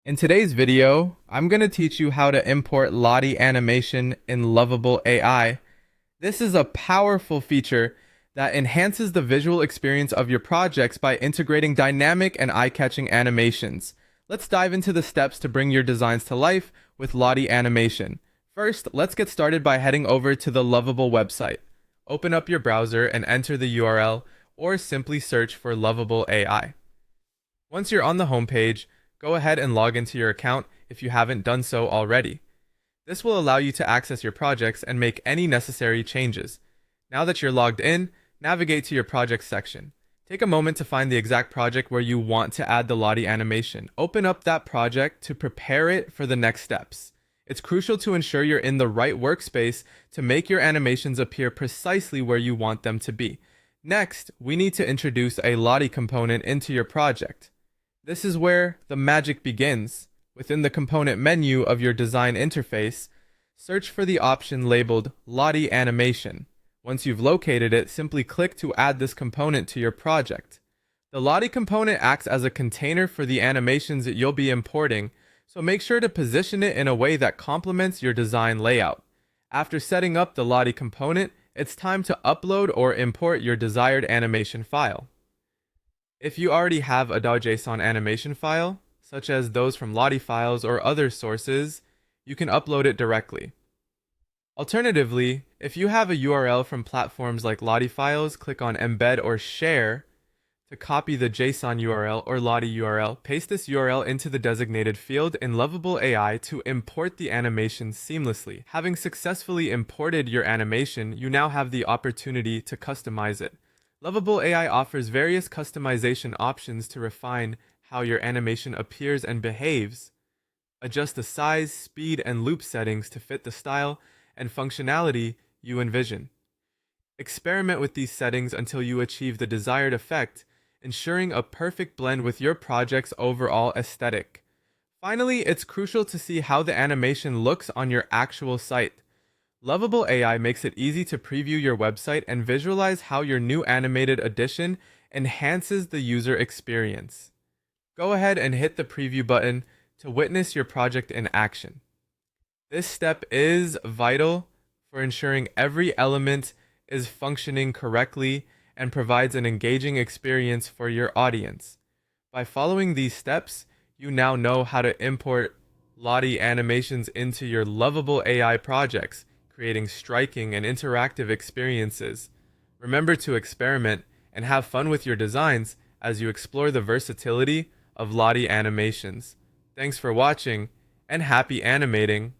In today's video, I'm going to teach you how to import Lottie animation in Lovable AI. This is a powerful feature that enhances the visual experience of your projects by integrating dynamic and eye-catching animations. Let's dive into the steps to bring your designs to life with Lottie animation. First, let's get started by heading over to the Lovable website. Open up your browser and enter the URL, or simply search for Lovable AI. Once you're on the homepage, go ahead and log into your account if you haven't done so already. This will allow you to access your projects and make any necessary changes. Now that you're logged in, navigate to your projects section. Take a moment to find the exact project where you want to add the Lottie animation. Open up that project to prepare it for the next steps. It's crucial to ensure you're in the right workspace to make your animations appear precisely where you want them to be. Next, we need to introduce a Lottie component into your project. This is where the magic begins. Within the component menu of your design interface, search for the option labeled Lottie Animation. Once you've located it, simply click to add this component to your project. The Lottie component acts as a container for the animations that you'll be importing, so make sure to position it in a way that complements your design layout. After setting up the Lottie component, it's time to upload or import your desired animation file. If you already have a .json animation file, such as those from Lottie files or other sources, you can upload it directly. Alternatively, if you have a URL from platforms like Lottie files, click on Embed or Share to copy the JSON URL or Lottie URL. Paste this URL into the designated field in Lovable AI to import the animation seamlessly. Having successfully imported your animation, you now have the opportunity to customize it. Lovable AI offers various customization options to refine how your animation appears and behaves. Adjust the size, speed, and loop settings to fit the style and functionality you envision. Experiment with these settings until you achieve the desired effect, ensuring a perfect blend with your project's overall aesthetic. Finally, it's crucial to see how the animation looks on your actual site. Lovable AI makes it easy to preview your website and visualize how your new animated addition enhances the user experience. Go ahead and hit the preview button to witness your project in action. This step is vital for ensuring every element is functioning correctly and provides an engaging experience for your audience. By following these steps, you now know how to import Lottie animations into your Lovable AI projects, creating striking and interactive experiences. Remember to experiment and have fun with your designs as you explore the versatility of Lottie animations. Thanks for watching, and happy animating!